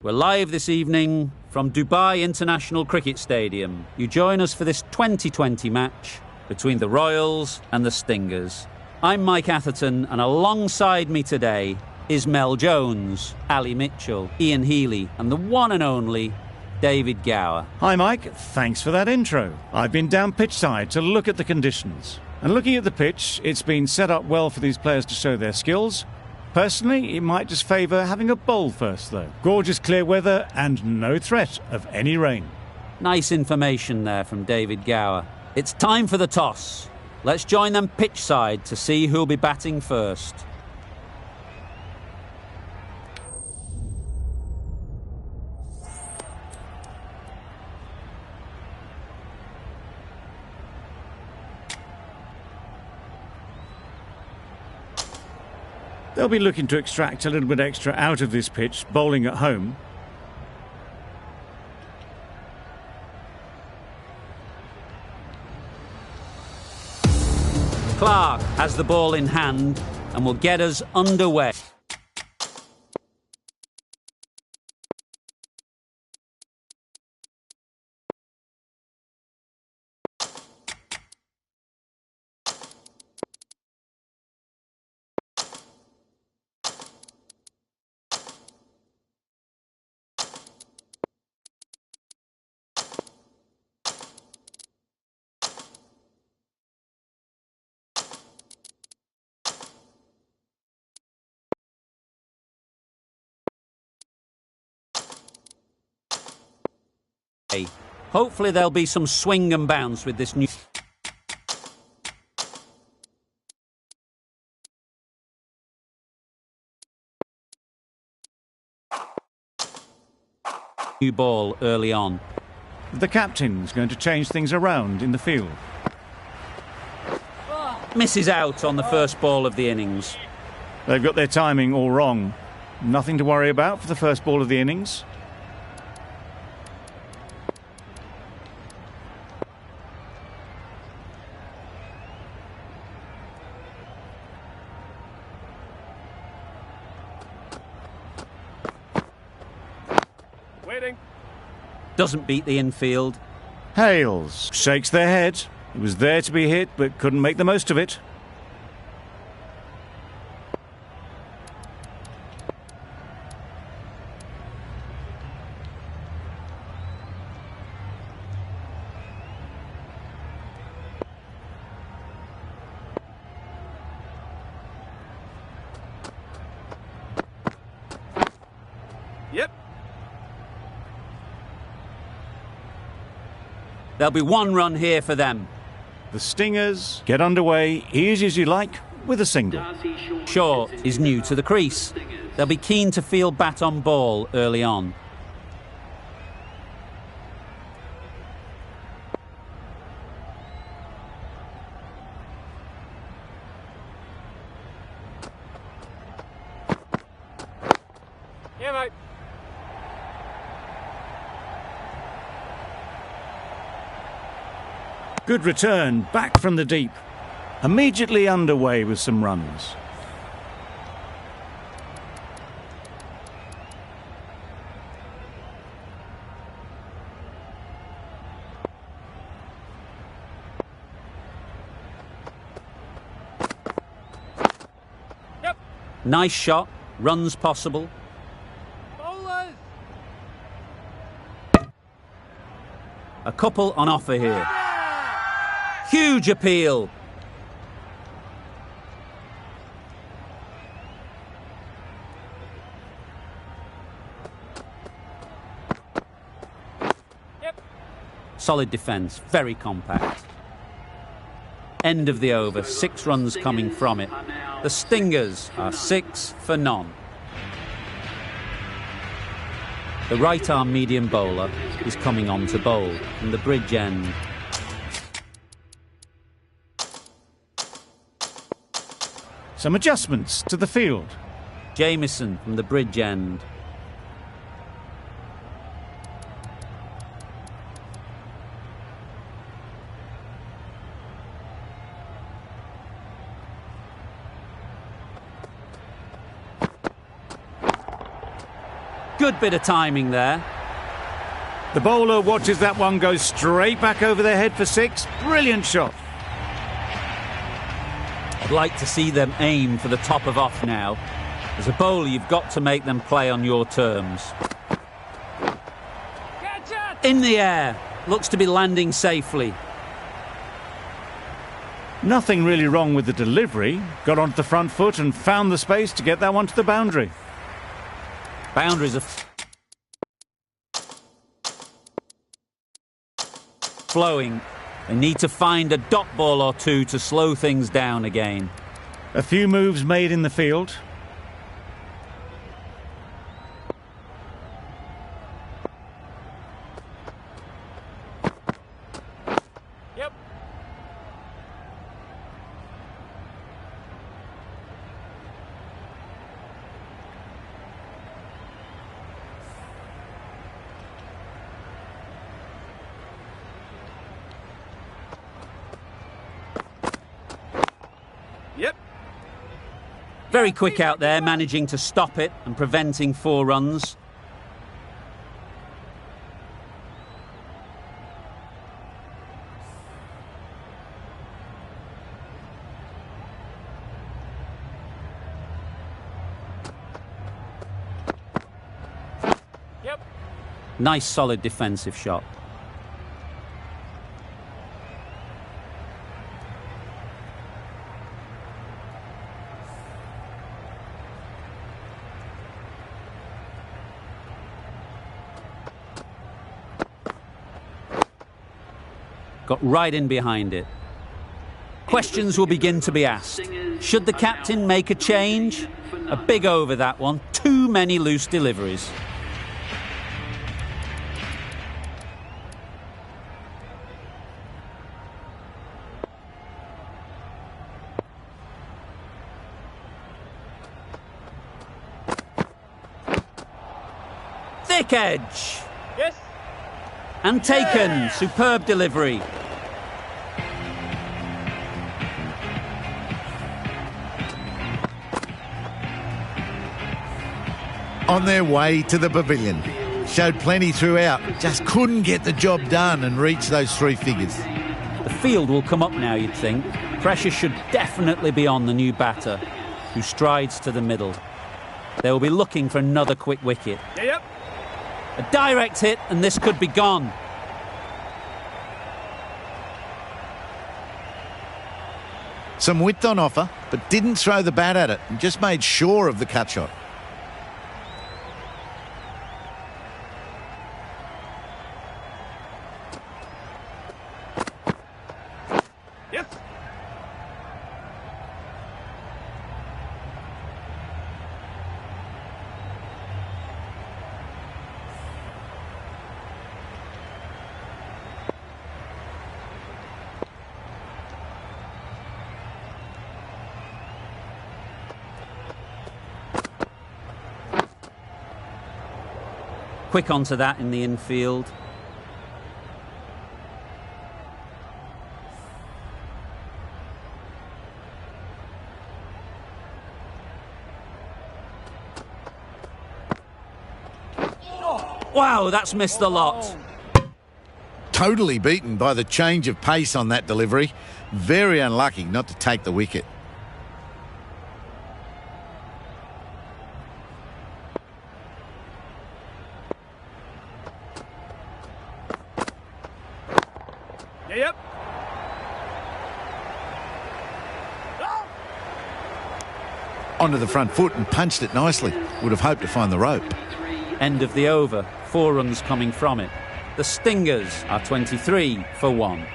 We're live this evening from Dubai International Cricket Stadium. You join us for this 2020 match between the Royals and the Stingers. I'm Mike Atherton, and alongside me today is Mel Jones, Ali Mitchell, Ian Healy, and the one and only David Gower. Hi Mike, thanks for that intro. I've been down pitch side to look at the conditions. And looking at the pitch, it's been set up well for these players to show their skills. Personally, it might just favour having a bowl first though. Gorgeous clear weather and no threat of any rain. Nice information there from David Gower. It's time for the toss. Let's join them pitch side to see who'll be batting first. They'll be looking to extract a little bit extra out of this pitch, bowling at home. Clark has the ball in hand and will get us underway. Hopefully there'll be some swing and bounce with this new ball early on. The captain's going to change things around in the field. Misses out on the first ball of the innings. They've got their timing all wrong. Nothing to worry about for the first ball of the innings. Doesn't beat the infield. Hales shakes their head. It was there to be hit, but couldn't make the most of it. Yep. There'll be one run here for them. The Stingers get underway, easy as you like, with a single. Shaw is new to the crease. They'll be keen to field bat on ball early on. Yeah, mate. Good return, back from the deep. Immediately underway with some runs. Yep. Nice shot, runs possible. Bowlers. A couple on offer here. Huge appeal. Yep. Solid defence, very compact. End of the over, 6 runs coming from it. The Stingers are 6 for none. The right-arm medium bowler is coming on to bowl from the bridge end. Some adjustments to the field. Jamieson from the bridge end. Good bit of timing there. The bowler watches that one go straight back over their head for 6. Brilliant shot. I'd like to see them aim for the top of off now. As a bowler, you've got to make them play on your terms. Catch it! In the air. Looks to be landing safely. Nothing really wrong with the delivery. Got onto the front foot and found the space to get that one to the boundary. Boundaries are flowing. They need to find a dot ball or two to slow things down again. A few moves made in the field. Yep. Yep. Very quick out there, managing to stop it and preventing 4 runs. Yep. Nice solid defensive shot. Got right in behind it. Questions will begin to be asked. Should the captain make a change? A big over that one. Too many loose deliveries. Thick edge. Yes. And taken. Superb delivery. On their way to the pavilion. Showed plenty throughout, just couldn't get the job done and reach those 3 figures. The field will come up now, you'd think. Pressure should definitely be on the new batter, who strides to the middle. They will be looking for another quick wicket. Yep. A direct hit, and this could be gone. Some width on offer, but didn't throw the bat at it and just made sure of the cut shot. Yes. Quick onto that in the infield. Wow, that's missed the lot. Totally beaten by the change of pace on that delivery. Very unlucky not to take the wicket. Yep. Onto the front foot and punched it nicely. Would have hoped to find the rope. End of the over. 4 runs coming from it. The Stingers are 23 for 1.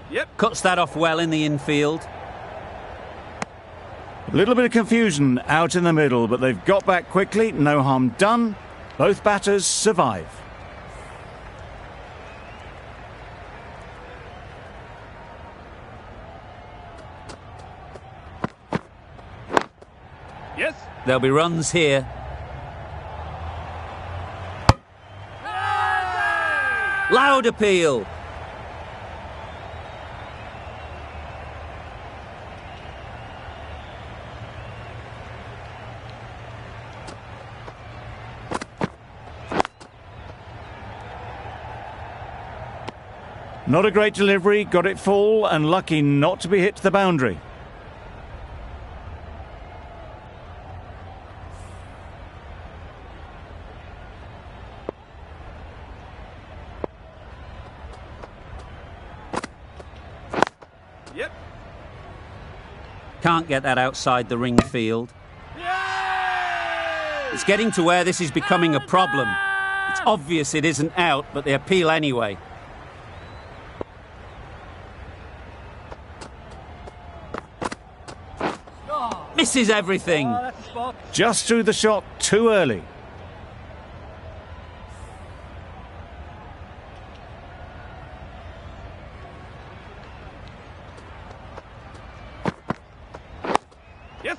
Yep. Cuts that off well in the infield. A little bit of confusion out in the middle, but they've got back quickly. No harm done. Both batters survive. Yes. There'll be runs here. Loud appeal. Not a great delivery, got it full and lucky not to be hit to the boundary. Yep. Can't get that outside the ring field. Yay! It's getting to where this is becoming a problem. It's obvious it isn't out, but they appeal anyway. Misses everything. Oh, that's a spot. Just threw the shot too early. Yes.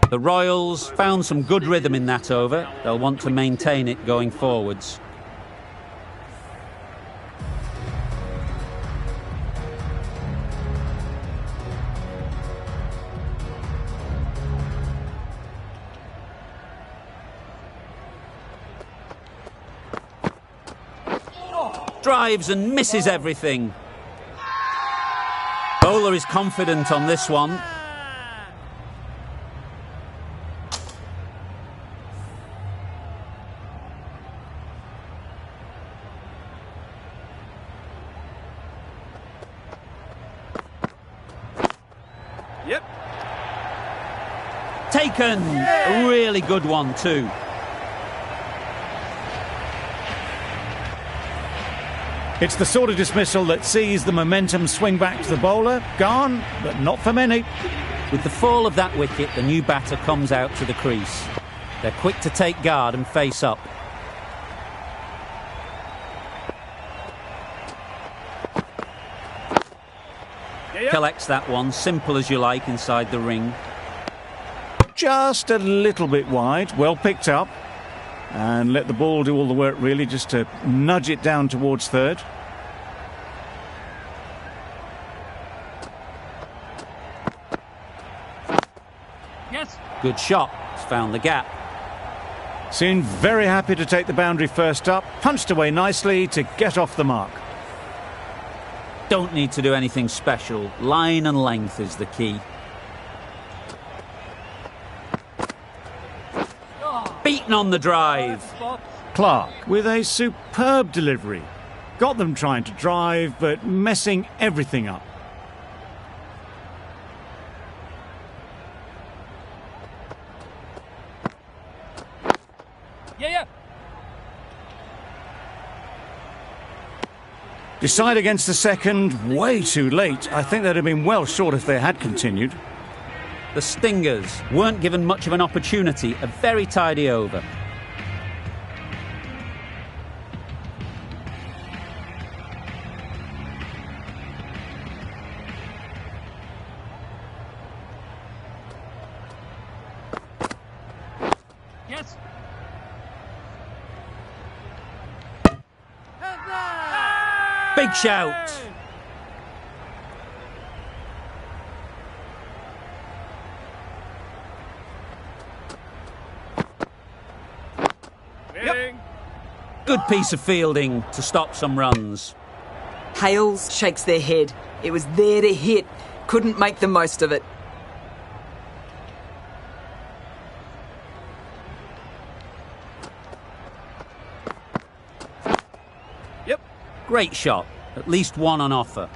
The Royals found some good rhythm in that over. They'll want to maintain it going forwards. Drives and misses everything. Bowler is confident on this one. Yep. Taken. A really good one too. It's the sort of dismissal that sees the momentum swing back to the bowler. Gone, but not for many. With the fall of that wicket, the new batter comes out to the crease. They're quick to take guard and face up. Yep. Collects that one, simple as you like, inside the ring. Just a little bit wide, well picked up. And let the ball do all the work really, just to nudge it down towards third. Yes. Good shot. It's found the gap. Seemed very happy to take the boundary first up. Punched away nicely to get off the mark. Don't need to do anything special. Line and length is the key. Beaten on the drive. Spot. Clark with a superb delivery. Got them trying to drive, but messing everything up. Yeah. Decide against the second, way too late. I think they'd have been well short if they had continued. The Stingers weren't given much of an opportunity. A very tidy over. Yes. Big shout. Yep. Good piece of fielding to stop some runs. Hales shakes their head. It was there to hit. Couldn't make the most of it. Yep. Great shot. At least one on offer.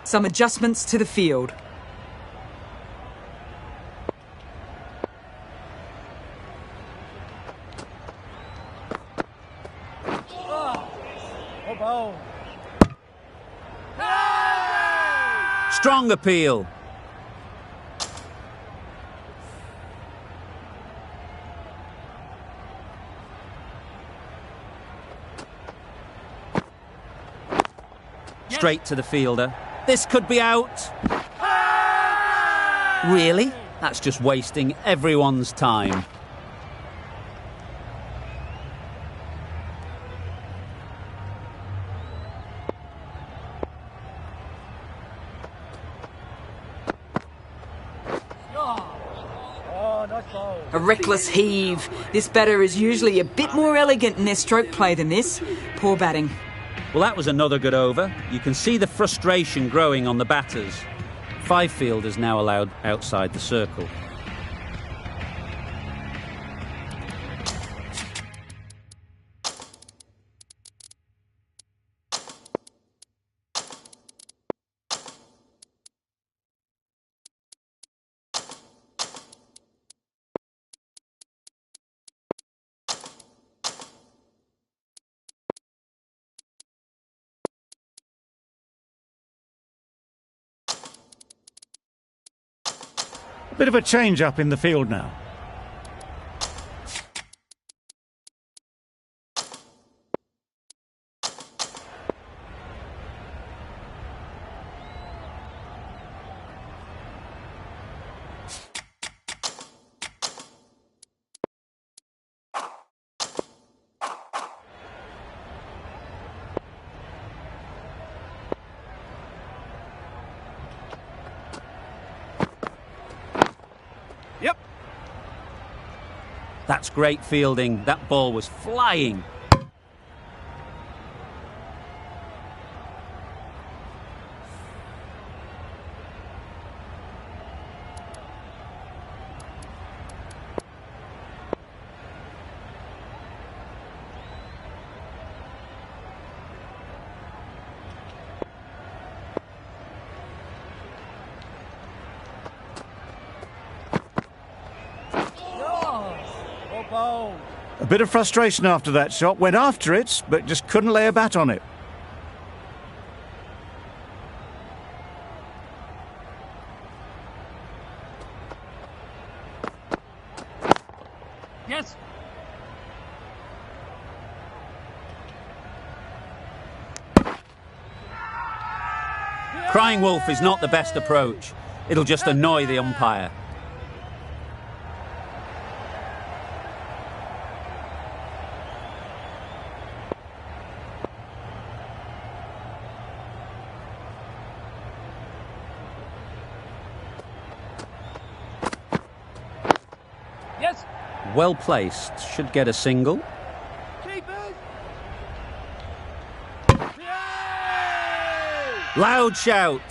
Some adjustments to the field. Strong appeal. Straight to the fielder. This could be out. Really? That's just wasting everyone's time. A reckless heave. This batter is usually a bit more elegant in their stroke play than this. Poor batting. Well, that was another good over. You can see the frustration growing on the batters. 5 fielders now allowed outside the circle. Bit of a change up in the field now. Yep. That's great fielding. That ball was flying. A bit of frustration after that shot. Went after it, but just couldn't lay a bat on it. Yes. Crying wolf is not the best approach. It'll just annoy the umpire. Yes. Well placed. Should get a single. Keepers. Loud shout.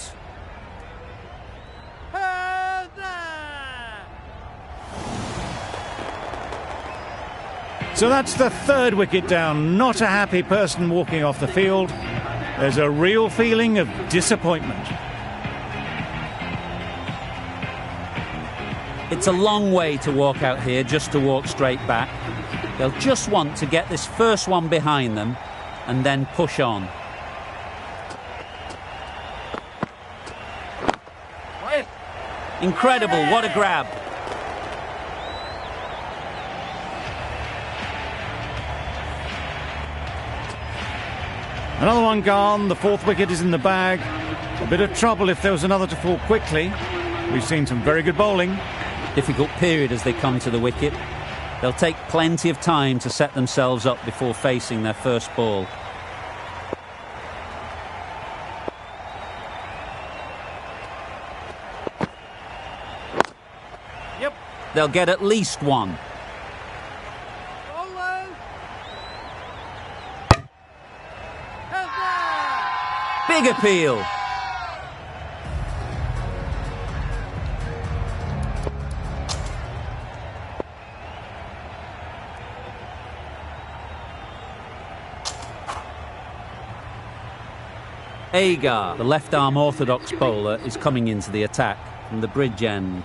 So that's the 3rd wicket down. Not a happy person walking off the field. There's a real feeling of disappointment. It's a long way to walk out here just to walk straight back. They'll just want to get this first one behind them and then push on. Incredible, what a grab. Another one gone. The 4th wicket is in the bag. A bit of trouble if there was another to fall quickly. We've seen some very good bowling. Difficult period as they come to the wicket. They'll take plenty of time to set themselves up before facing their first ball. Yep. They'll get at least one. Big appeal. Agar, the left-arm orthodox bowler, is coming into the attack from the bridge end.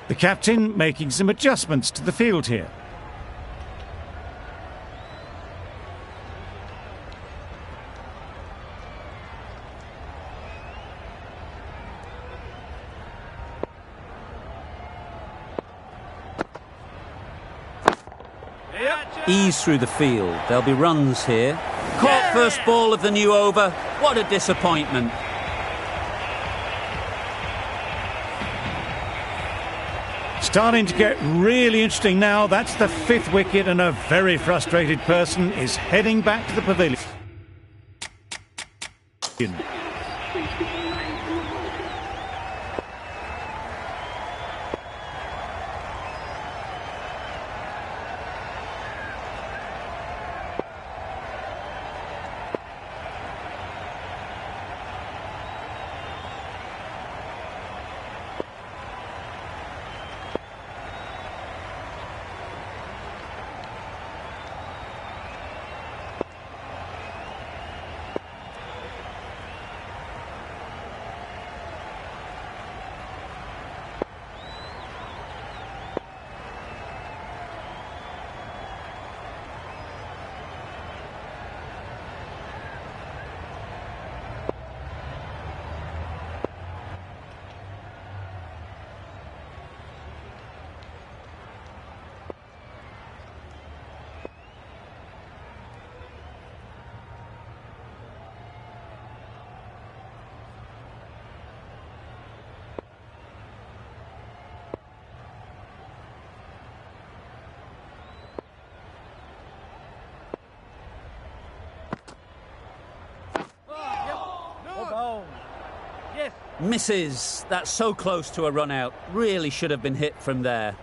The captain making some adjustments to the field here. Ease through the field. There'll be runs here. Caught first ball of the new over. What a disappointment. Starting to get really interesting now. That's the 5th wicket, and a very frustrated person is heading back to the pavilion. Misses. That's so close to a run out. Really should have been hit from there.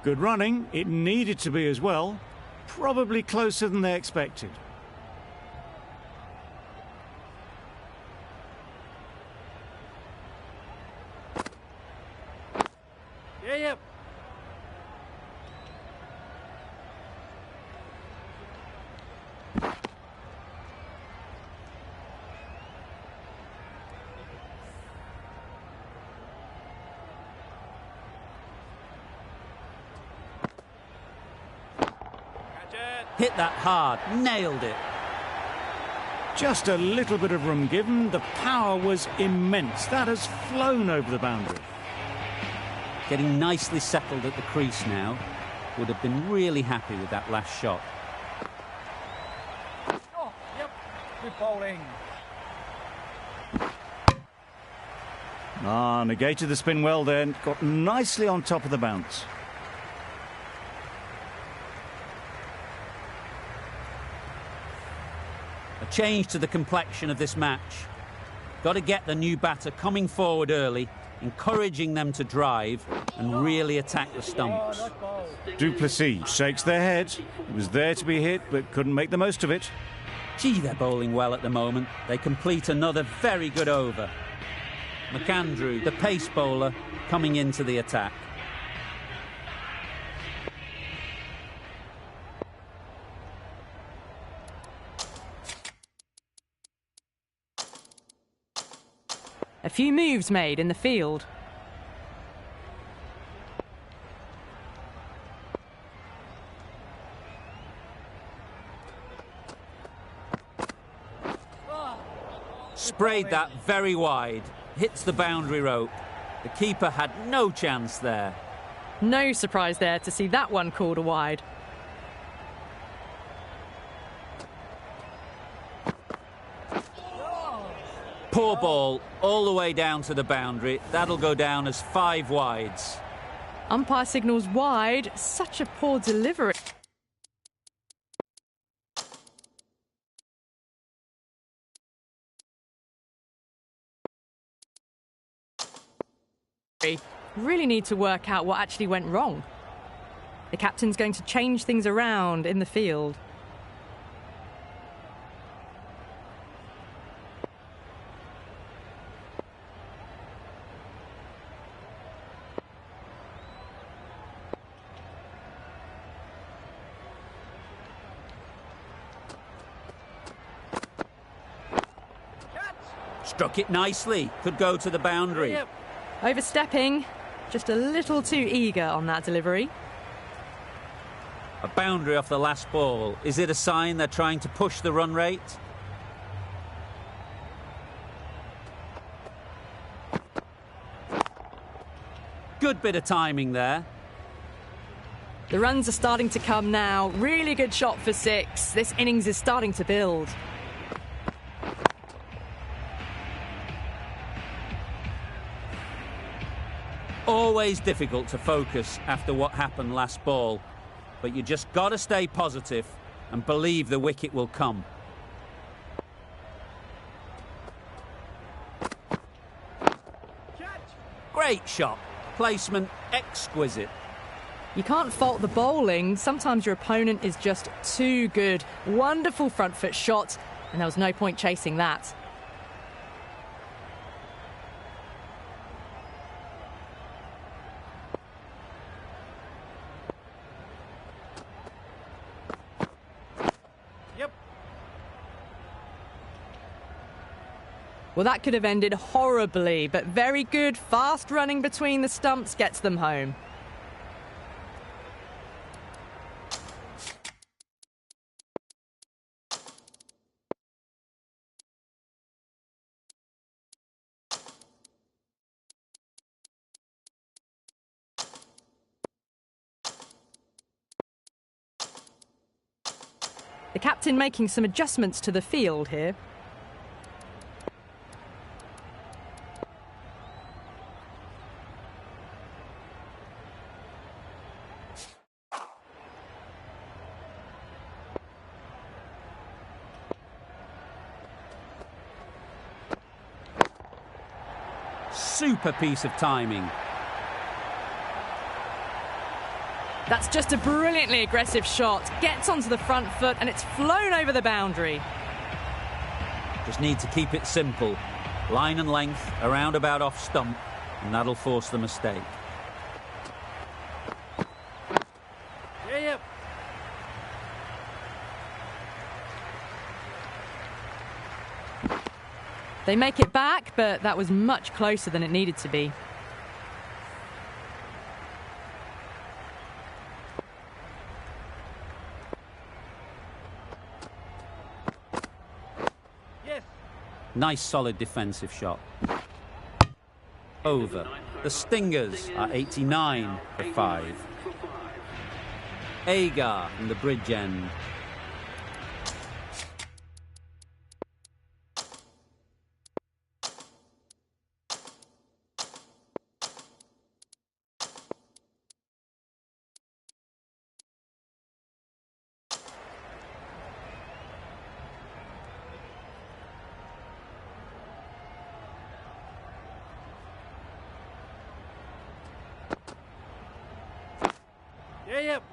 Good running. It needed to be as well. Probably closer than they expected. Yep. Hit that hard. Nailed it. Just a little bit of room given. The power was immense. That has flown over the boundary. Getting nicely settled at the crease now. Would have been really happy with that last shot. Oh, yep. Good bowling. Negated the spin well there. Got nicely on top of the bounce. A change to the complexion of this match. Got to get the new batter coming forward early, encouraging them to drive and really attack the stumps. Du Plessis shakes their head. It was there to be hit, but couldn't make the most of it. Gee, they're bowling well at the moment. They complete another very good over. McAndrew, the pace bowler, coming into the attack. A few moves made in the field. Sprayed that very wide. Hits the boundary rope. The keeper had no chance there. No surprise there to see that one called a wide. Poor ball, all the way down to the boundary. That'll go down as 5 wides. Umpire signals wide. Such a poor delivery. Really need to work out what actually went wrong. The captain's going to change things around in the field. Struck it nicely. Could go to the boundary. Yep. Overstepping, just a little too eager on that delivery. A boundary off the last ball. Is it a sign they're trying to push the run rate? Good bit of timing there. The runs are starting to come now. Really good shot for 6. This innings is starting to build. Always difficult to focus after what happened last ball, but you just got to stay positive and believe the wicket will come. Great shot. Placement exquisite. You can't fault the bowling. Sometimes your opponent is just too good. Wonderful front foot shot, and there was no point chasing that. Yep. Well, that could have ended horribly, but very good, fast running between the stumps gets them home. The captain making some adjustments to the field here. Super piece of timing. That's just a brilliantly aggressive shot. Gets onto the front foot and it's flown over the boundary. Just need to keep it simple. Line and length, around about off stump, and that'll force the mistake. Yep. They make it back, but that was much closer than it needed to be. Nice solid defensive shot. Over. The Stingers are 89 for 5. Agar from the bridge end. Yep.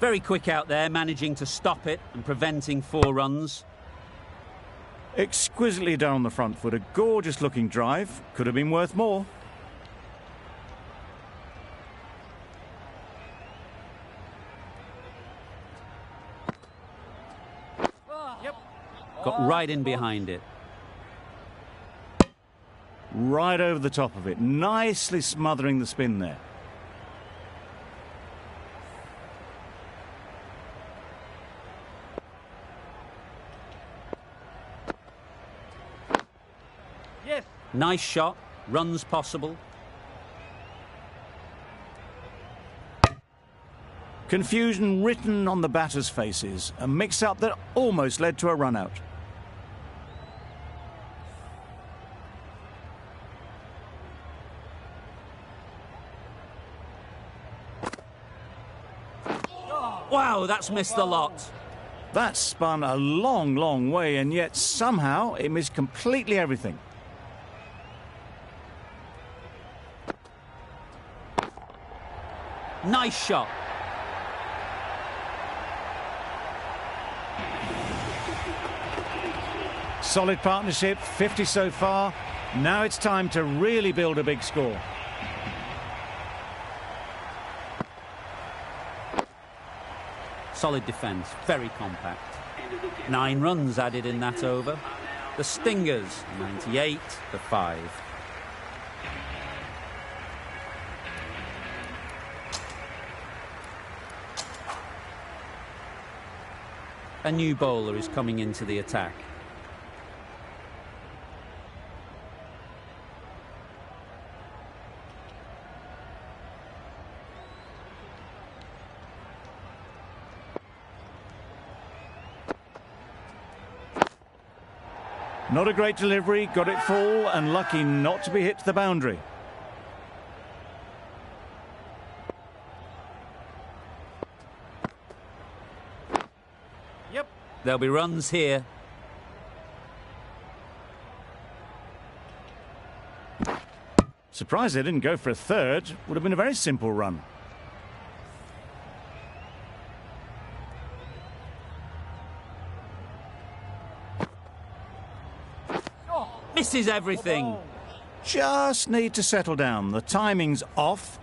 Very quick out there, managing to stop it and preventing 4 runs. Exquisitely done on the front foot. A gorgeous looking drive. Could have been worth more. Yep. Got right in behind it. Right over the top of it. Nicely smothering the spin there. Yes. Nice shot. Runs possible. Confusion written on the batters' faces. A mix-up that almost led to a run-out. Wow, that's missed the lot. That spun a long, long way, and yet somehow it missed completely everything. Nice shot. Solid partnership, 50 so far. Now it's time to really build a big score. Solid defence, very compact. 9 runs added in that over. The Stingers, 98 for 5. A new bowler is coming into the attack. Not a great delivery, got it full and lucky not to be hit to the boundary. Yep. There'll be runs here. Surprised they didn't go for a third. Would have been a very simple run. Misses everything. Just need to settle down. The timing's off.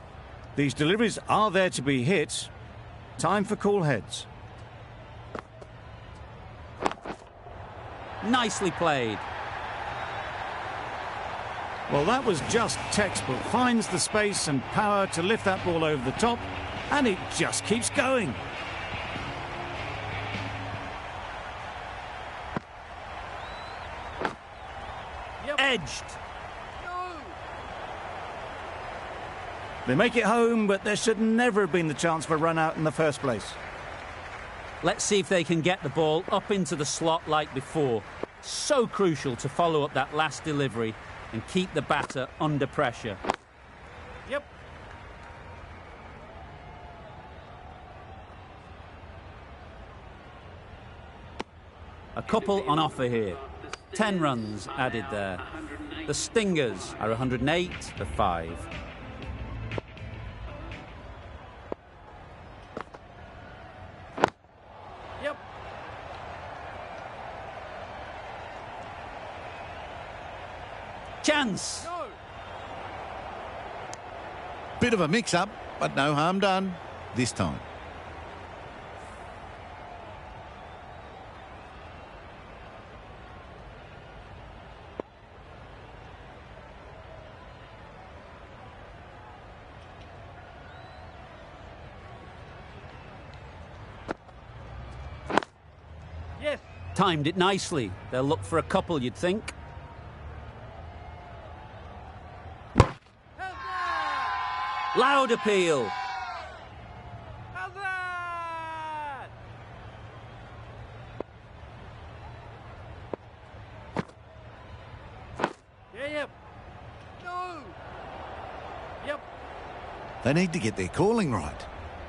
These deliveries are there to be hit. Time for cool heads. Nicely played. Well, that was just textbook. Finds the space and power to lift that ball over the top, and it just keeps going. Edged. They make it home, but there should never have been the chance for a run out in the first place. Let's see if they can get the ball up into the slot like before. So crucial to follow up that last delivery and keep the batter under pressure. Yep. A couple on offer here. 10 runs added there. The Stingers are 108 for 5. Yep. Chance! No. Bit of a mix-up, but no harm done this time. Yes. Timed it nicely. They'll look for a couple, you'd think. How's that? Loud appeal. How's that? Yeah, yep. No. Yep. They need to get their calling right.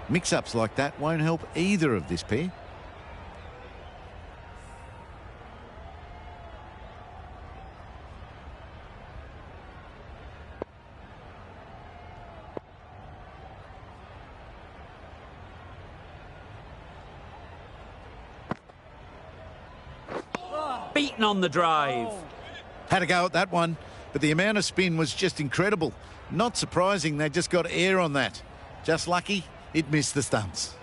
Mix-ups like that won't help either of this pair. Beaten on the drive. Had a go at that one, but the amount of spin was just incredible. Not surprising they just got air on that. Just lucky it missed the stumps.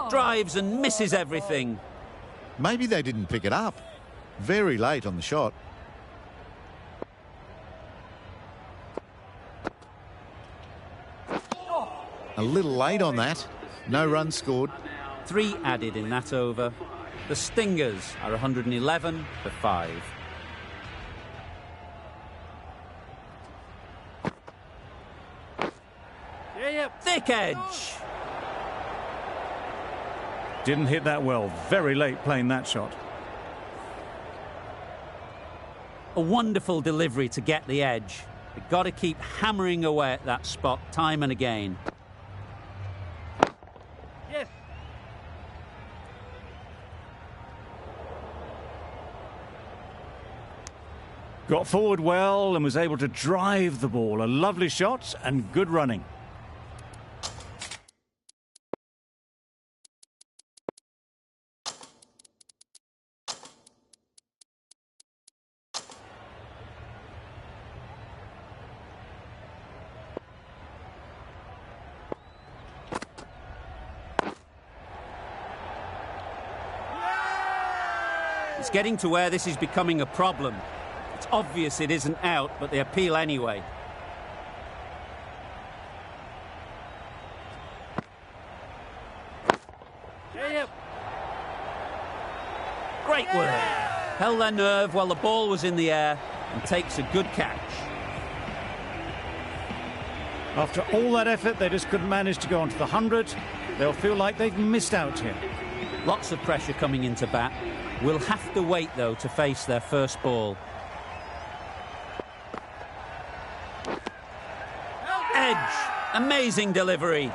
Drives and misses everything. Maybe they didn't pick it up. Very late on the shot. A little late on that. No runs scored. 3 added in that over. The Stingers are 111 for 5. Yeah, yep. Thick edge. Didn't hit that well. Very late playing that shot. A wonderful delivery to get the edge. They've got to keep hammering away at that spot time and again. Yes. Got forward well and was able to drive the ball. A lovely shot and good running. It's getting to where this is becoming a problem. It's obvious it isn't out, but they appeal anyway. Great work. Held their nerve while the ball was in the air and takes a good catch. After all that effort, they just couldn't manage to go onto the 100. They'll feel like they've missed out here. Lots of pressure coming into bat. Will have to wait, though, to face their first ball. Edge. Amazing delivery.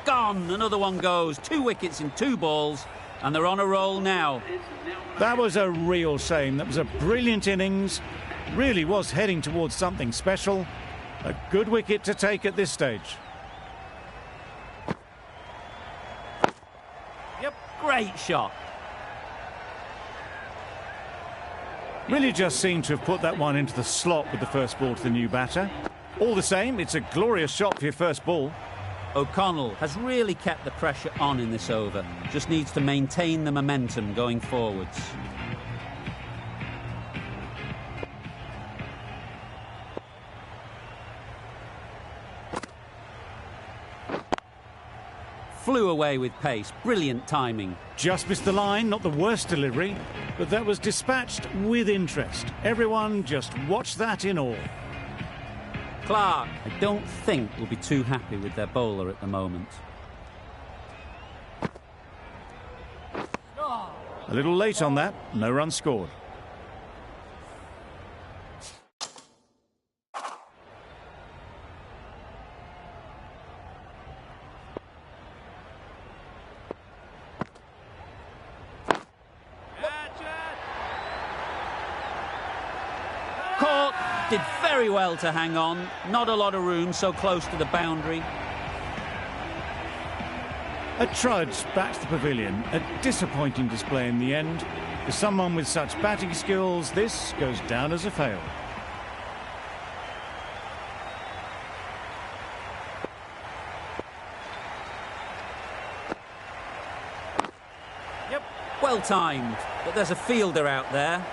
Gone. Another one goes. 2 wickets in 2 balls, and they're on a roll now. That was a real shame. That was a brilliant innings. Really was heading towards something special. A good wicket to take at this stage. Yep, great shot. Really just seemed to have put that one into the slot with the first ball to the new batter. All the same, it's a glorious shot for your first ball. O'Connell has really kept the pressure on in this over. Just needs to maintain the momentum going forwards. Flew away with pace. Brilliant timing. Just missed the line, not the worst delivery, but that was dispatched with interest. Everyone just watched that in awe. Clark, I don't think, will be too happy with their bowler at the moment. A little late on that, no run scored. Caught. Did very well to hang on. Not a lot of room so close to the boundary. A trudge back to the pavilion. A disappointing display in the end. For someone with such batting skills, this goes down as a fail. Yep. Well timed, but there's a fielder out there.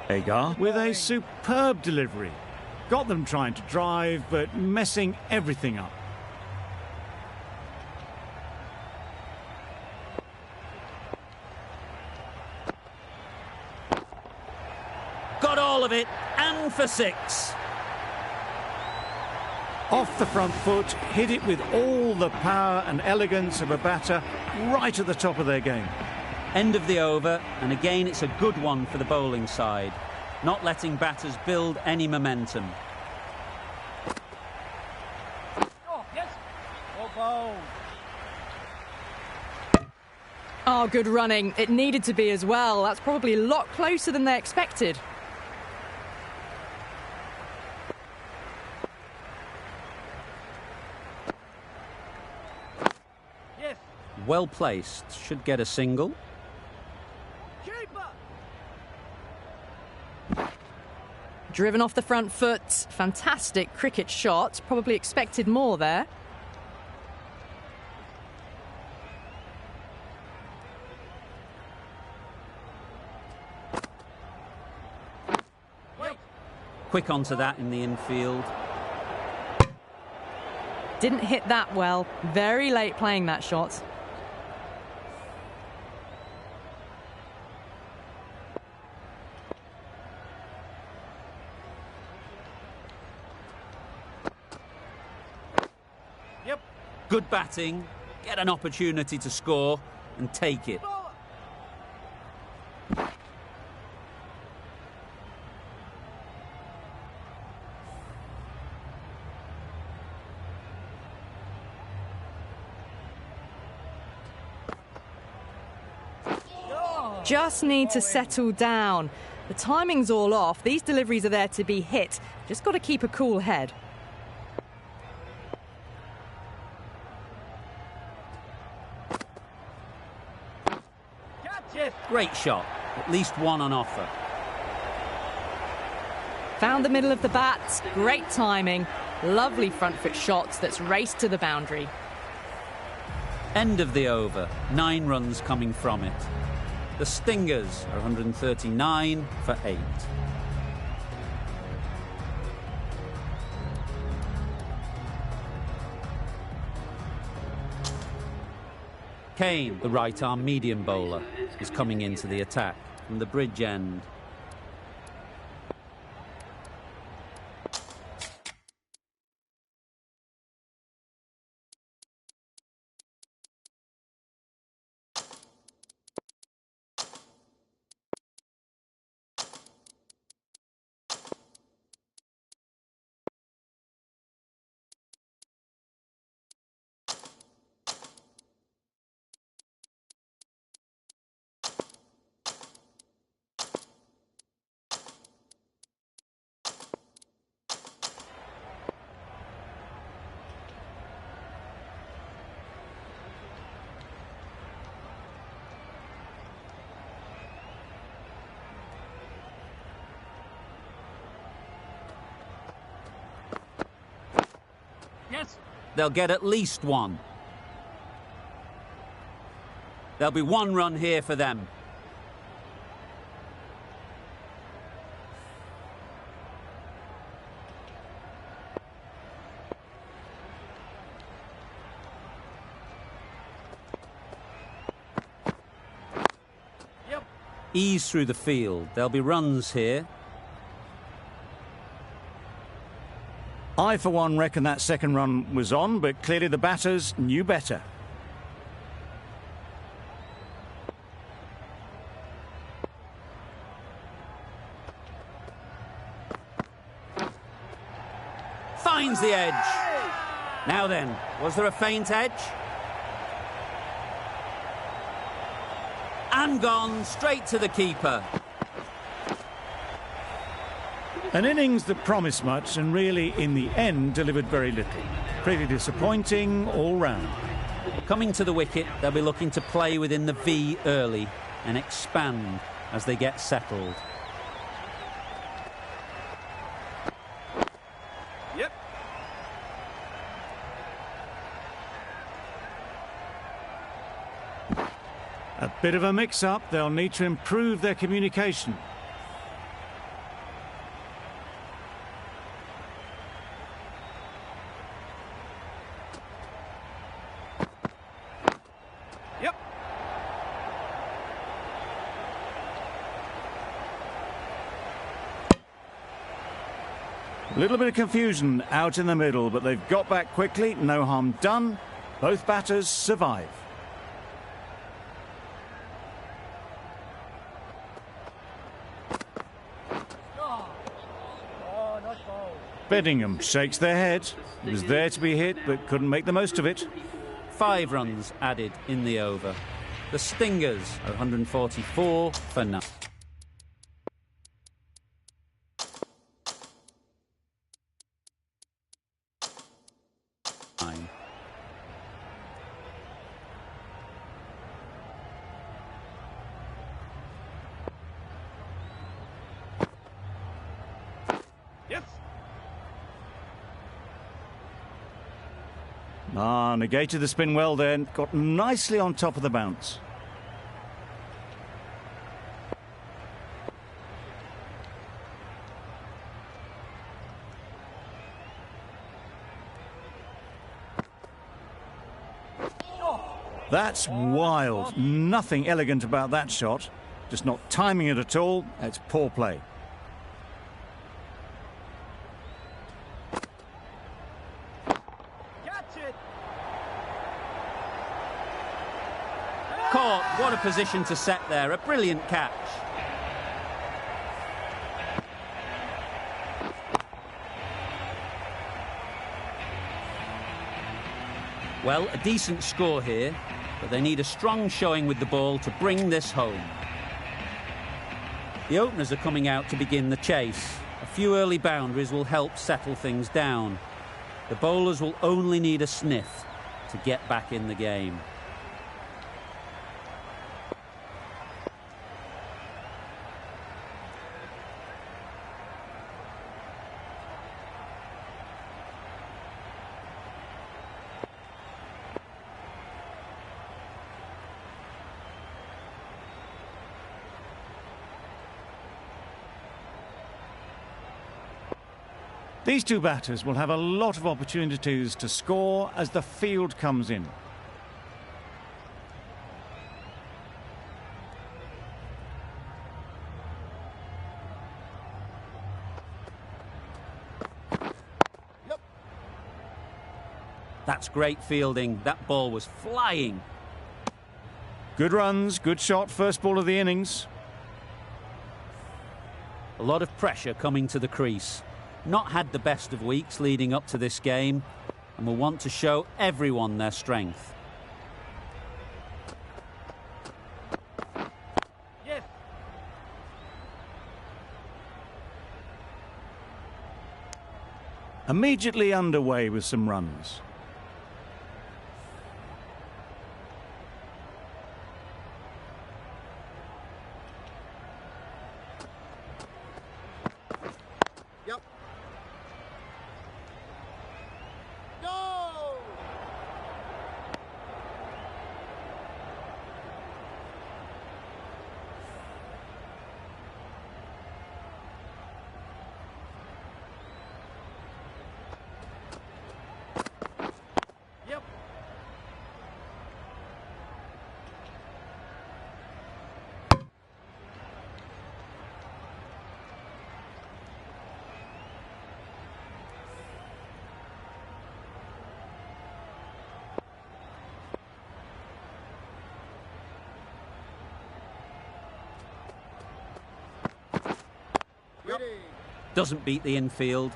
Agar with a superb delivery. Got them trying to drive, but messing everything up. Got all of it, and for 6. Off the front foot, hit it with all the power and elegance of a batter, right at the top of their game. End of the over, and again it's a good one for the bowling side. Not letting batters build any momentum. Oh, good running. It needed to be as well. That's probably a lot closer than they expected. Yes. Well placed. Should get a single. Driven off the front foot. Fantastic cricket shot. Probably expected more there. Quick onto that in the infield. Didn't hit that well. Very late playing that shot. Yep. Good batting. Get an opportunity to score and take it. Just need to settle down. The timing's all off. These deliveries are there to be hit. Just got to keep a cool head. Catch it! Great shot. At least one on offer. Found the middle of the bat. Great timing. Lovely front foot shots that's raced to the boundary. End of the over. 9 runs coming from it. The Stingers are 139 for 8. Kane, the right-arm medium bowler, is coming into the attack from the bridge end. Yes! They'll get at least one. There'll be 1 run here for them. Yep! Ease through the field. There'll be runs here. I, for one, reckon that second run was on, but clearly the batters knew better. Finds the edge. Now then, was there a faint edge? And gone straight to the keeper. An innings that promised much and really, in the end, delivered very little. Pretty disappointing all round. Coming to the wicket, they'll be looking to play within the V early and expand as they get settled. Yep! A bit of a mix-up. They'll need to improve their communication. Yep! A little bit of confusion out in the middle, but they've got back quickly. No harm done. Both batters survive. Beddingham shakes their head. It was there to be hit, but couldn't make the most of it. 5 runs added in the over. The Stingers are 144 for 9. Yes! Negated the spin well there. Got nicely on top of the bounce. That's wild. Nothing elegant about that shot. Just not timing it at all. It's poor play. Catch it! Caught. What a position to set there. A brilliant catch. Well, a decent score here, but they need a strong showing with the ball to bring this home. The openers are coming out to begin the chase. A few early boundaries will help settle things down. The bowlers will only need a sniff to get back in the game. These two batters will have a lot of opportunities to score as the field comes in. That's great fielding. That ball was flying. Good runs, good shot, first ball of the innings. A lot of pressure coming to the crease. Not had the best of weeks leading up to this game and will want to show everyone their strength. Yes. Immediately underway with some runs. Yep. Go! Yep. Doesn't beat the infield.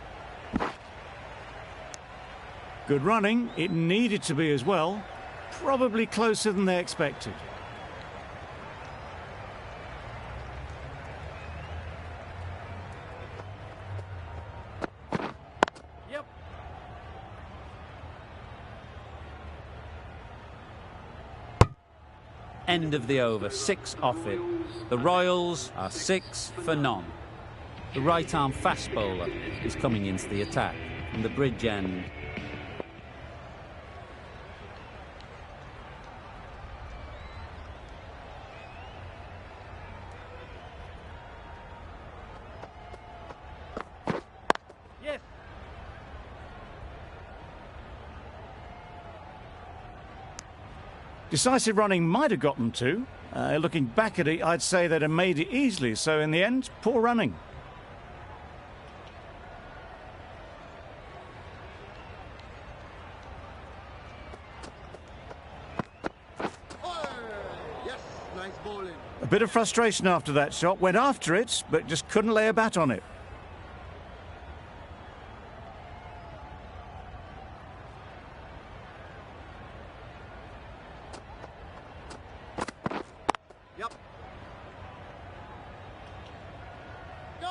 Good running, it needed to be as well. Probably closer than they expected. Yep. End of the over, 6 off it. The Royals are 6 for none. The right-arm fast bowler is coming into the attack from the bridge end. Yes. Decisive running might have got them to. Looking back at it, I'd say they'd have made it easily. So in the end, poor running. Yes, nice bowling. A bit of frustration after that shot. Went after it, but just couldn't lay a bat on it. Yep. Go!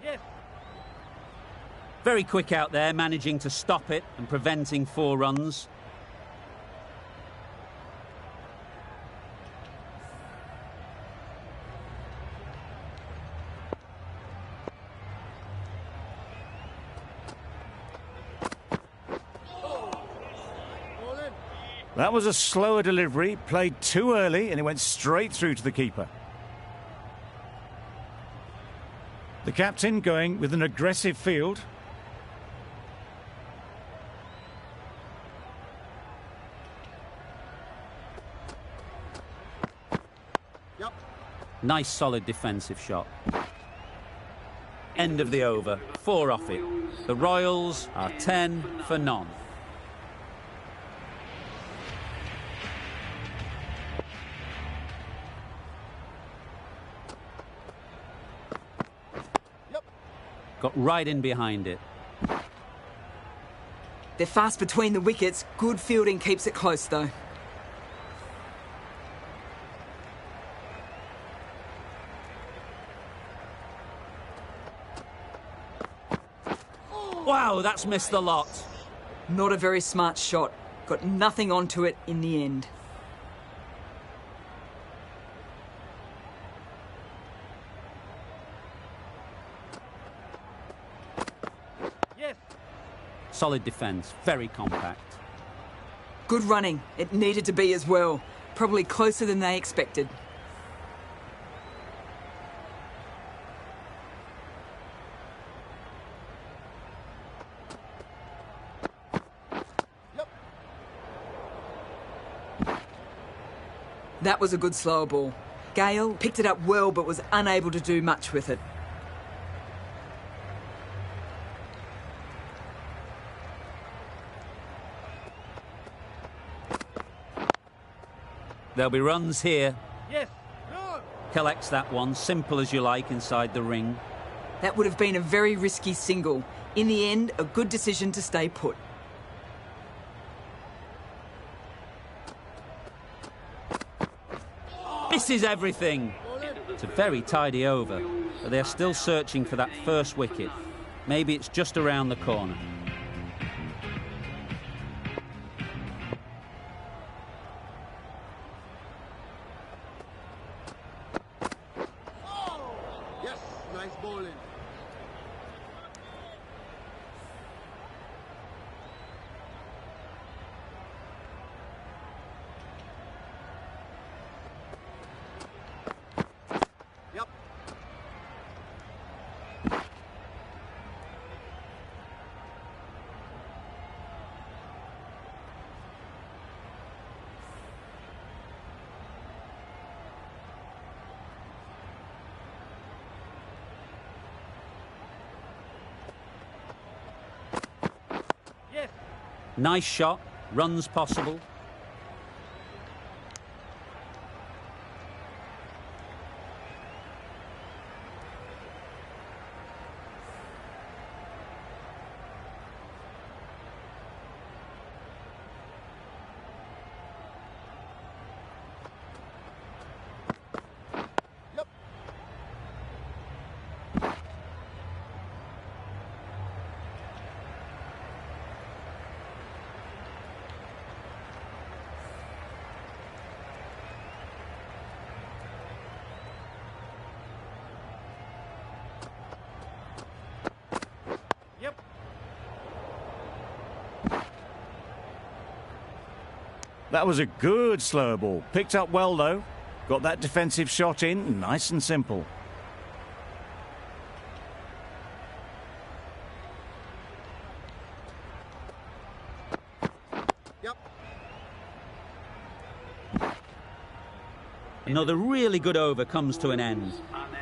Yes. Very quick out there, managing to stop it and preventing 4 runs. Bowling. That was a slower delivery, played too early, and it went straight through to the keeper. The captain going with an aggressive field. Yep. Nice solid defensive shot. End of the over, 4 off it. The Royals are 10 for none. got right in behind it. They're fast between the wickets. Good fielding keeps it close, though. Wow, that's missed the lot. Not a very smart shot. Got nothing onto it in the end. Yes. Solid defence, very compact. Good running. It needed to be as well. Probably closer than they expected. That was a good slower ball. Gale picked it up well but was unable to do much with it. There'll be runs here. Yes. Good. Collects that one, simple as you like, inside the ring. That would have been a very risky single. In the end, a good decision to stay put. Misses everything. It's a very tidy over, but they're still searching for that first wicket. Maybe it's just around the corner. Yes. Nice bowling. Yep. Yes. Nice shot, runs possible. Yep. Yep. That was a good slow ball. Picked up well, though. Got that defensive shot in, nice and simple. Yep. Another really good over comes to an end.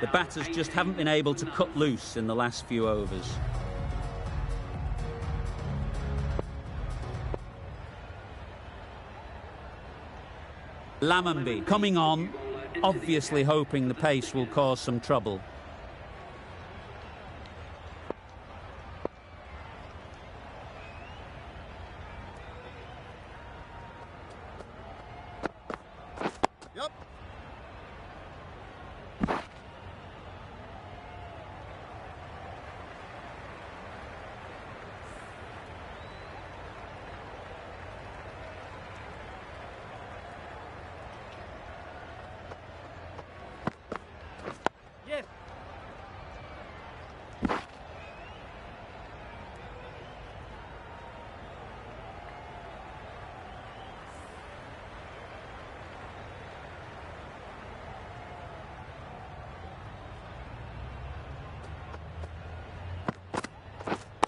The batters just haven't been able to cut loose in the last few overs. Lammonby coming on, obviously hoping the pace will cause some trouble. Yep. Yes.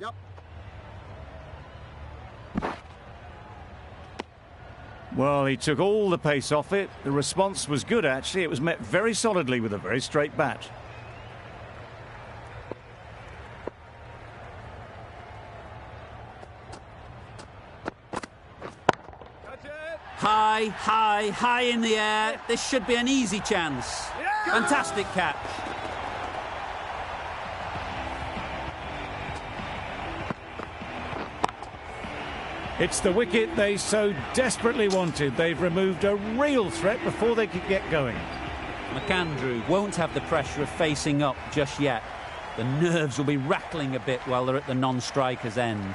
Yep. Well, he took all the pace off it. The response was good, actually. It was met very solidly with a very straight bat. That's it. High, high, high in the air. This should be an easy chance. Fantastic catch. It's the wicket they so desperately wanted. They've removed a real threat before they could get going. McAndrew won't have the pressure of facing up just yet. The nerves will be rattling a bit while they're at the non-striker's end.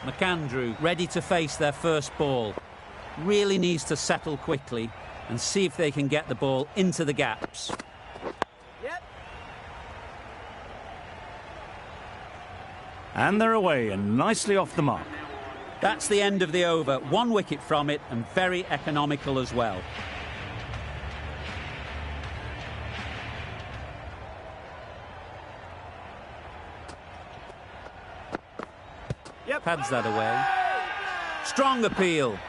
McAndrew ready to face their first ball. Really needs to settle quickly and see if they can get the ball into the gaps. Yep. And they're away and nicely off the mark. That's the end of the over. 1 wicket from it and very economical as well. Yep. Pads that away. Strong appeal.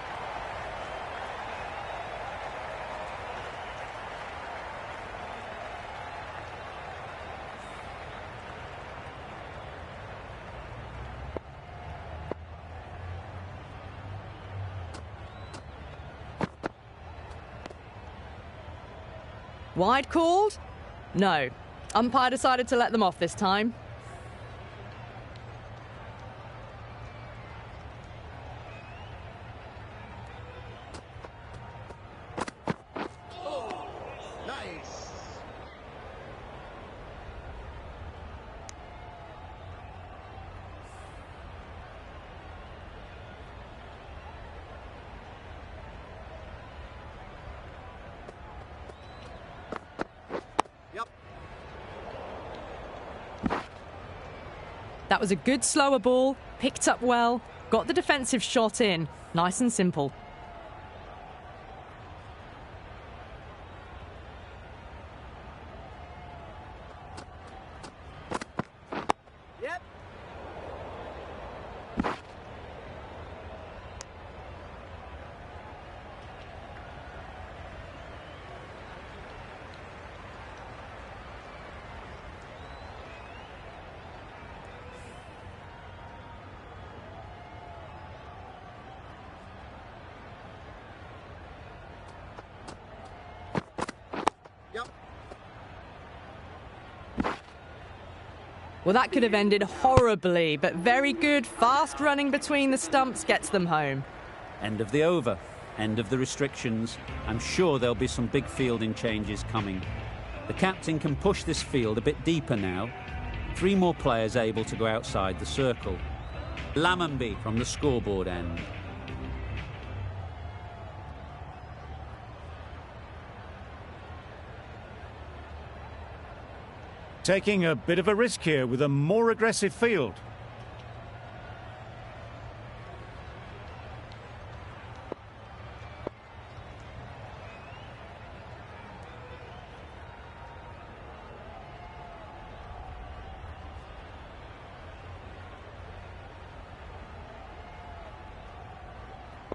Wide called? No. Umpire decided to let them off this time. Nice. Yep. That was a good slower ball, picked up well, got the defensive shot in. Nice and simple. Yep. Yep. Well, that could have ended horribly, but very good, fast running between the stumps gets them home. End of the over. End of the restrictions. I'm sure there'll be some big fielding changes coming. The captain can push this field a bit deeper now. 3 more players able to go outside the circle. Lammonby from the scoreboard end. Taking a bit of a risk here with a more aggressive field.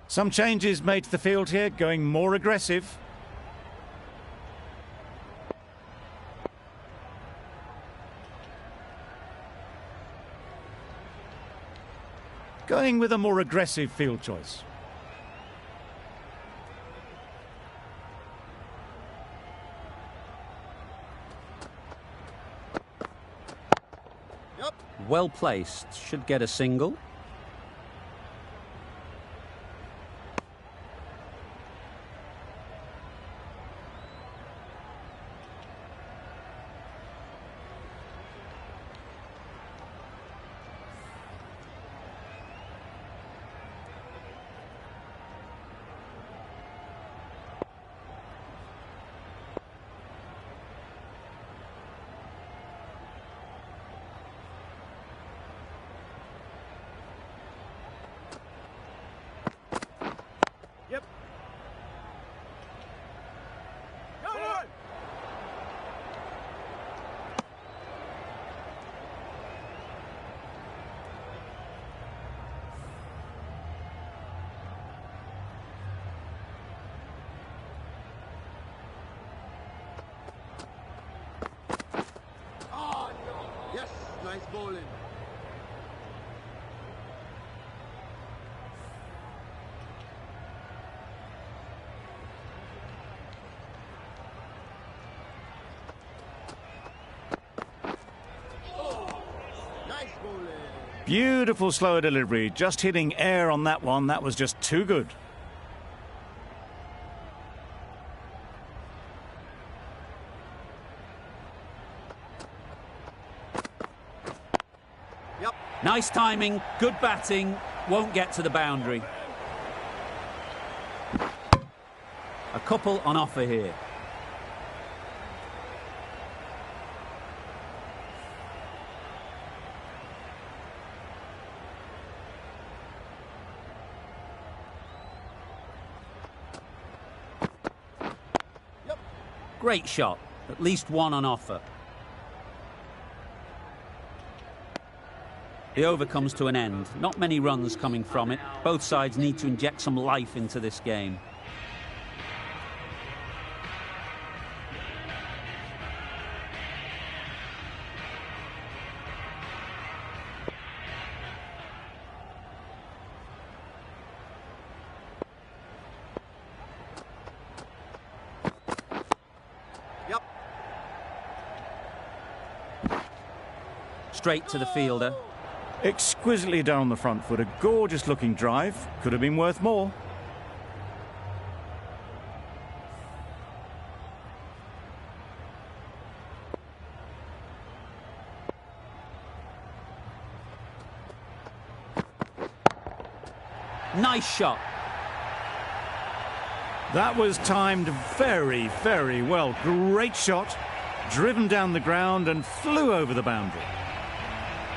Some changes made to the field here, going more aggressive. Going with a more aggressive field choice. Yep. Well placed. Should get a single. Yep. Go on. Oh no. Yes, nice bowling. Beautiful slower delivery, just hitting air on that one. That was just too good. Yep. Nice timing, good batting, won't get to the boundary. A couple on offer here. Great shot, at least one on offer. The over comes to an end. Not many runs coming from it. Both sides need to inject some life into this game. Yep. Straight to the fielder. Exquisitely down the front foot, a gorgeous looking drive. Could have been worth more. Nice shot. That was timed very, very well. Great shot, driven down the ground and flew over the boundary.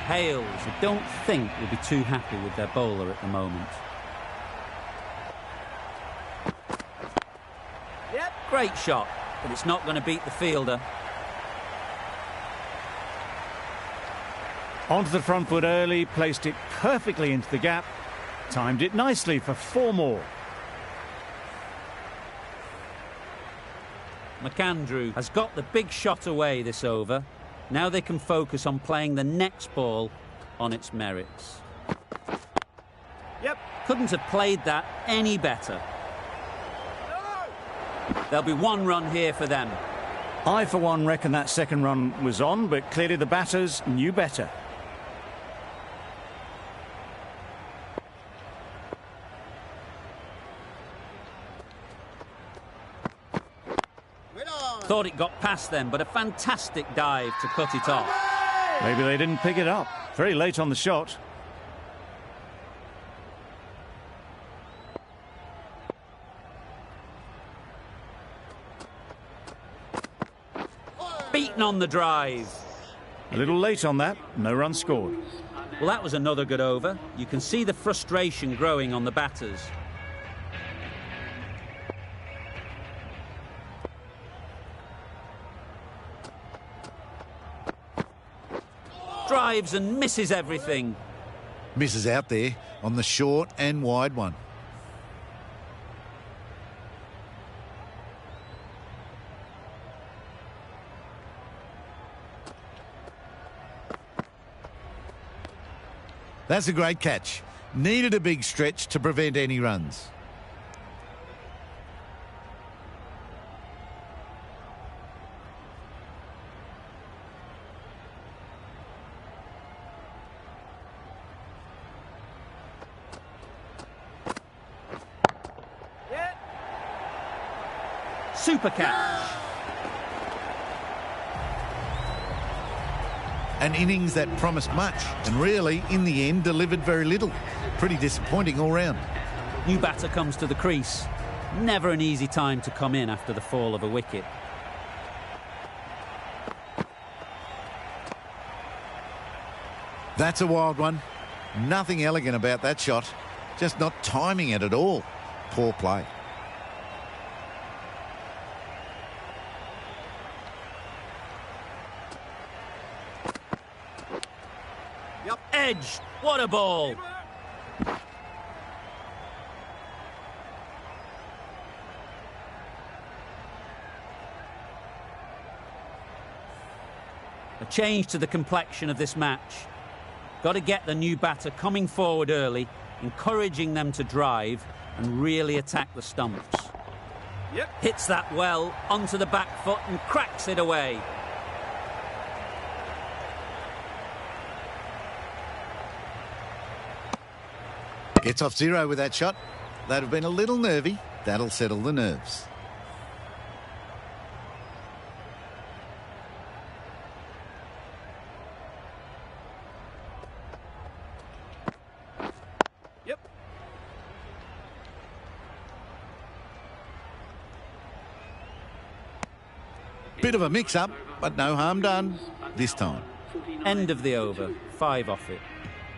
Hales, I don't think, will be too happy with their bowler at the moment. Yep. Great shot, but it's not going to beat the fielder. Onto the front foot early, placed it perfectly into the gap, timed it nicely for 4 more. McAndrew has got the big shot away this over. Now they can focus on playing the next ball on its merits. Yep. Couldn't have played that any better. There'll be 1 run here for them. I, for one, reckon that second run was on, but clearly the batters knew better. Thought it got past them, but a fantastic dive to cut it off. Maybe they didn't pick it up. Very late on the shot. Beaten on the drive. A little late on that, no run scored. Well, that was another good over. You can see the frustration growing on the batters. Drives and misses everything. Misses out there on the short and wide one. That's a great catch. Needed a big stretch to prevent any runs. Super catch. An innings that promised much and really, in the end, delivered very little. Pretty disappointing all round. New batter comes to the crease. Never an easy time to come in after the fall of a wicket. That's a wild one. Nothing elegant about that shot. Just not timing it at all. Poor play. Edge. What a ball. A change to the complexion of this match. Got to get the new batter coming forward early, encouraging them to drive and really attack the stumps. Yep. Hits that well onto the back foot and cracks it away. Gets off zero with that shot. That'd have been a little nervy. That'll settle the nerves. Yep. Bit of a mix-up, but no harm done this time. End of the over, 5 off it.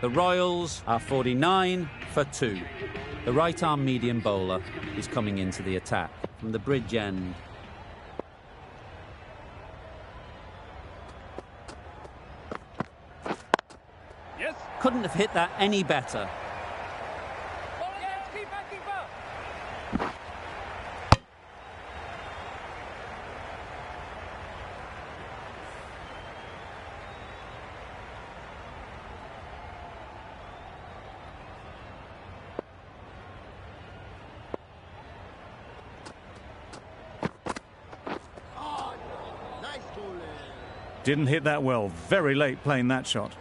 The Royals are 49 for 2. The right-arm medium bowler is coming into the attack from the bridge end. Yes. Couldn't have hit that any better. Didn't hit that well. Very late playing that shot.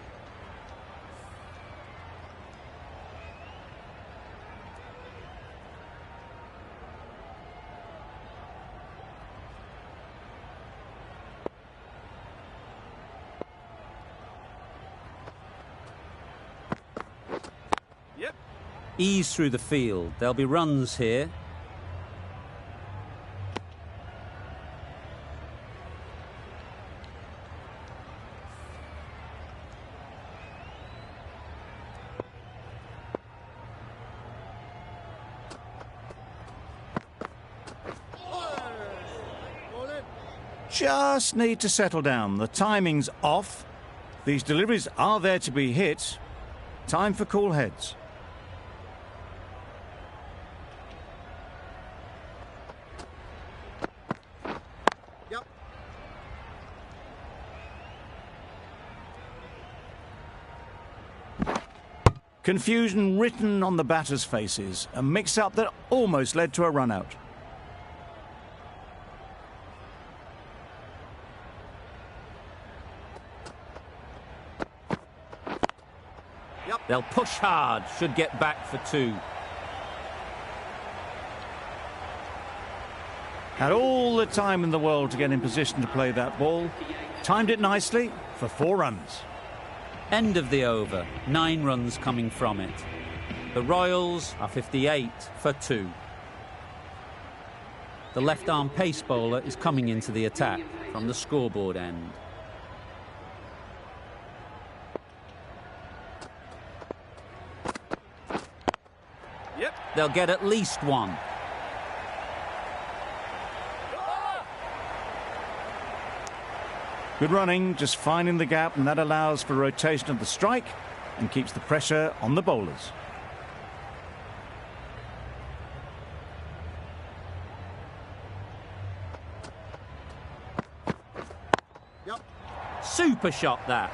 Yep. Ease through the field. There'll be runs here. Just need to settle down. The timing's off. These deliveries are there to be hit. Time for cool heads. Yep. Confusion written on the batters' faces. A mix-up that almost led to a run-out. They'll push hard, should get back for 2. Had all the time in the world to get in position to play that ball. Timed it nicely for 4 runs. End of the over, 9 runs coming from it. The Royals are 58 for 2. The left-arm pace bowler is coming into the attack from the scoreboard end. Yep. They'll get at least 1. Good running, just finding the gap, and that allows for rotation of the strike and keeps the pressure on the bowlers. Yep. Super shot that.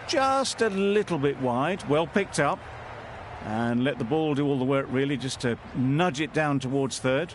Just a little bit wide, well picked up, and let the ball do all the work really, just to nudge it down towards third.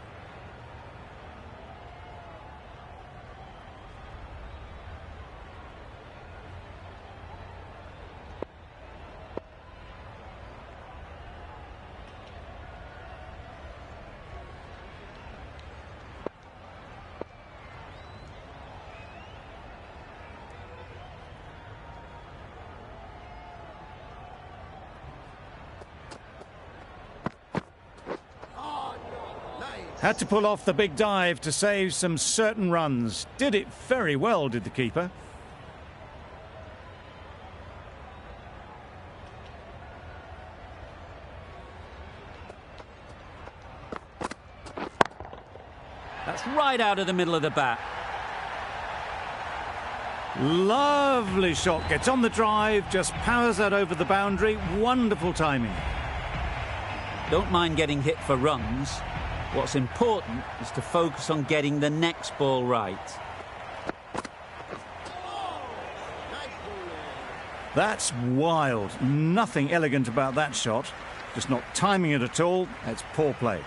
Had to pull off the big dive to save some certain runs. Did it very well, did the keeper. That's right out of the middle of the bat. Lovely shot, gets on the drive, just powers that over the boundary. Wonderful timing. Don't mind getting hit for runs. What's important is to focus on getting the next ball right. That's wild. Nothing elegant about that shot. Just not timing it at all. It's poor play.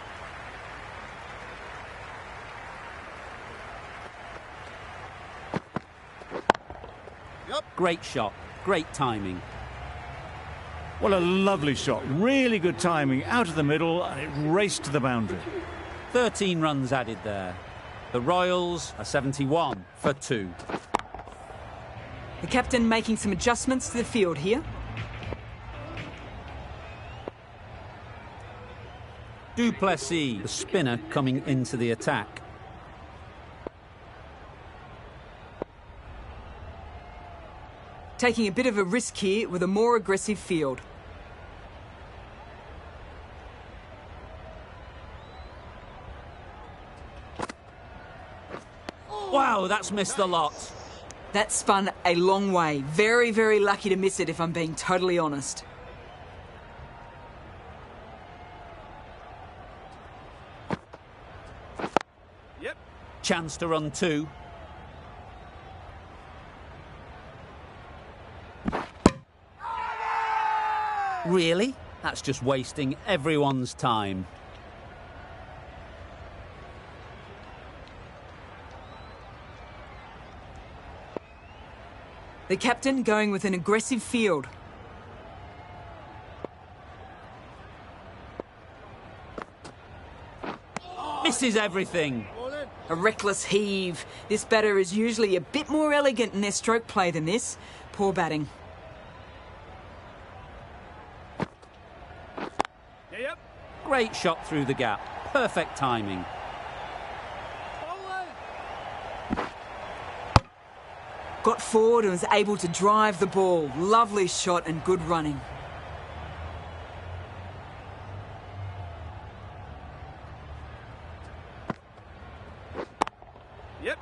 Yep. Great shot, great timing. What a lovely shot. Really good timing. Out of the middle, and it raced to the boundary. 13 runs added there. The Royals are 71 for 2. The captain making some adjustments to the field here. Duplessis, the spinner, coming into the attack. Taking a bit of a risk here with a more aggressive field. Wow, that's missed a lot. That spun a long way. Very, very lucky to miss it, if I'm being totally honest. Yep. Chance to run 2. Really? That's just wasting everyone's time. The captain going with an aggressive field. Misses everything. A reckless heave. This batter is usually a bit more elegant in their stroke play than this. Poor batting. Yep. Great shot through the gap. Perfect timing. Got forward and was able to drive the ball. Lovely shot and good running. Yep.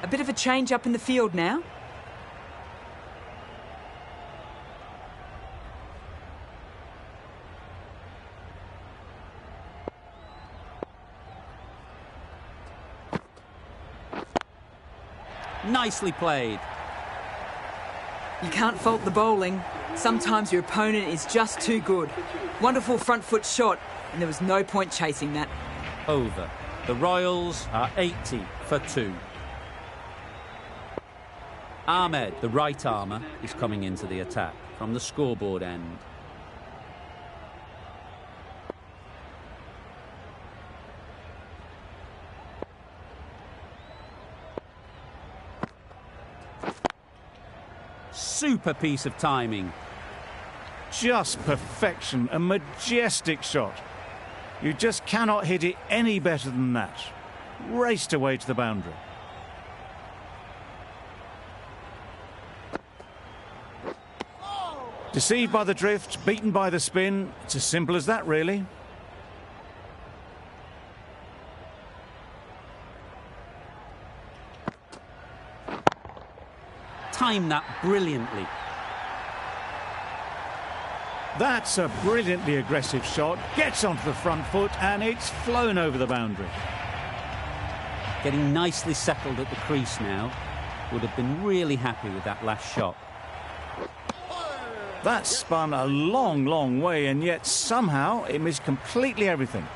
A bit of a change up in the field now. Nicely played. You can't fault the bowling. Sometimes your opponent is just too good. Wonderful front foot shot, and there was no point chasing that. Over. The Royals are 80 for 2. Ahmed, the right armour, is coming into the attack from the scoreboard end. Super piece of timing. Just perfection. A majestic shot. You just cannot hit it any better than that. Raced away to the boundary. Deceived by the drift, beaten by the spin. It's as simple as that, really. Timed that brilliantly. That's a brilliantly aggressive shot. Gets onto the front foot and it's flown over the boundary. Getting nicely settled at the crease now. Would have been really happy with that last shot. That spun a long, long way, and yet somehow it missed completely everything.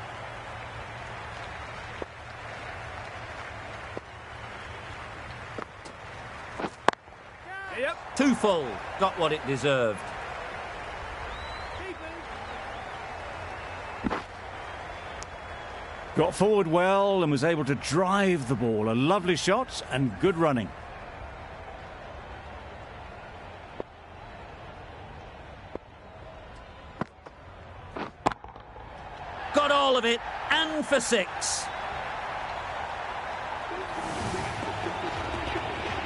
Yep. 2 full. Got what it deserved. Got forward well and was able to drive the ball. A lovely shot and good running. Got all of it, and for 6.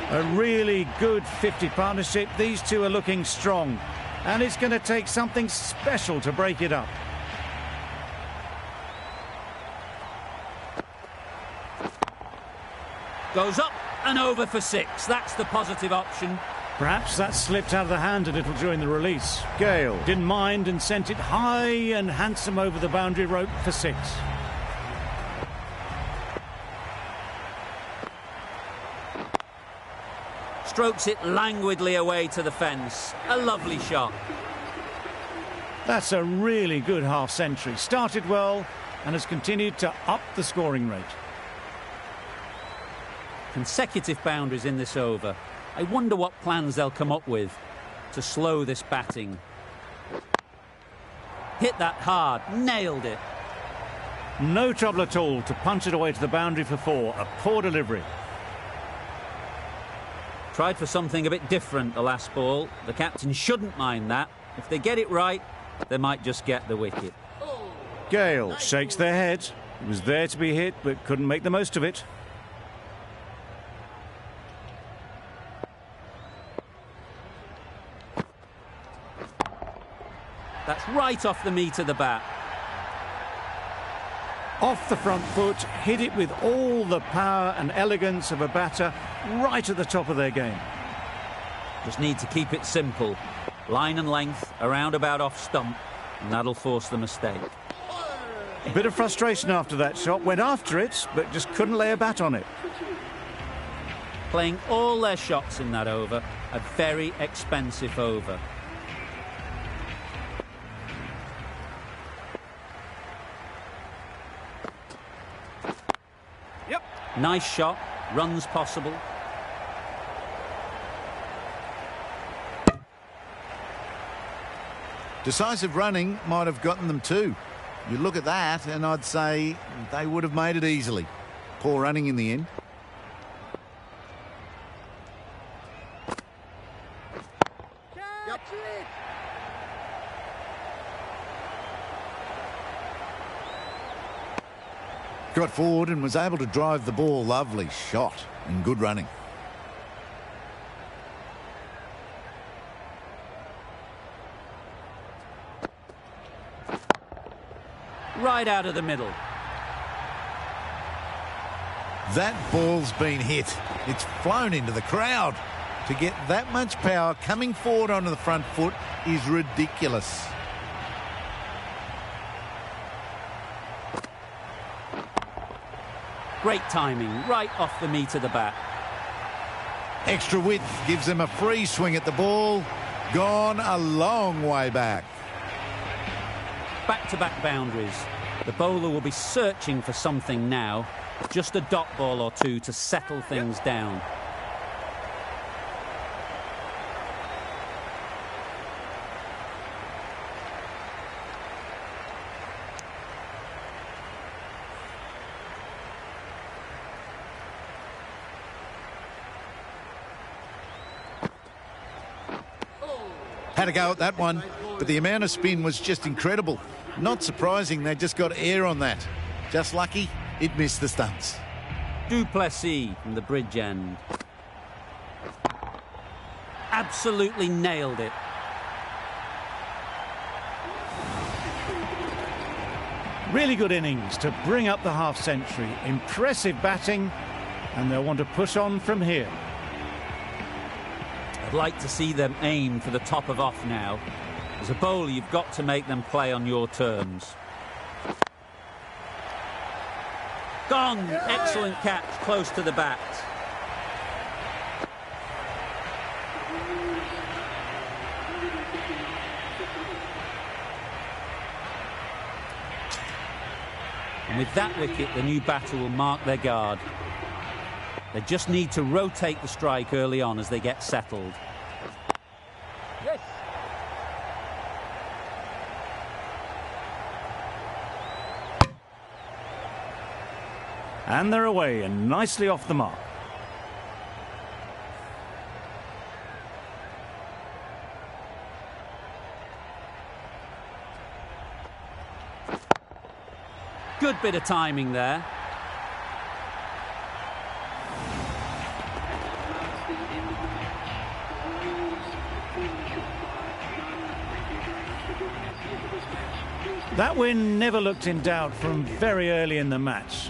A really good 50 partnership. These two are looking strong, and it's going to take something special to break it up. Goes up and over for 6. That's the positive option. Perhaps that slipped out of the hand a little during the release. Gale didn't mind and sent it high and handsome over the boundary rope for 6. Strokes it languidly away to the fence. A lovely shot. That's a really good half-century. Started well and has continued to up the scoring rate. Consecutive boundaries in this over. I wonder what plans they'll come up with to slow this batting. Hit that hard, nailed it. No trouble at all to punch it away to the boundary for 4. A poor delivery. Tried for something a bit different the last ball. The captain shouldn't mind that. If they get it right, they might just get the wicket. Gale shakes their head. It was there to be hit, but couldn't make the most of it. That's right off the meat of the bat. Off the front foot, hit it with all the power and elegance of a batter right at the top of their game. Just need to keep it simple. Line and length, around about off stump, and that'll force the mistake. A bit of frustration after that shot. Went after it, but just couldn't lay a bat on it. Playing all their shots in that over. A very expensive over. Yep. Nice shot. Runs possible. Decisive running might have gotten them too. You look at that and I'd say they would have made it easily. Poor running in the end. Got forward and was able to drive the ball. Lovely shot and good running. Right out of the middle. That ball's been hit. It's flown into the crowd. To get that much power coming forward onto the front foot is ridiculous. Great timing, right off the meat of the bat. Extra width gives them a free swing at the ball. Gone a long way back. Back-to-back boundaries. The bowler will be searching for something now. Just a dot ball or two to settle things down. Had a go at that one, but the amount of spin was just incredible. Not surprising, they just got air on that. Just lucky it missed the stumps. Duplessis from the bridge end. Absolutely nailed it. Really good innings to bring up the half-century. Impressive batting, and they'll want to push on from here. I'd like to see them aim for the top of off now. As a bowler, you've got to make them play on your terms. Gone! Excellent catch, close to the bat. And with that wicket, the new batter will mark their guard. They just need to rotate the strike early on as they get settled. Yes. And they're away and nicely off the mark. Good bit of timing there. That win never looked in doubt from very early in the match.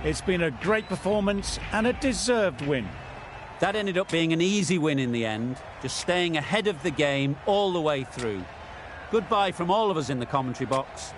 It's been a great performance and a deserved win. That ended up being an easy win in the end, just staying ahead of the game all the way through. Goodbye from all of us in the commentary box.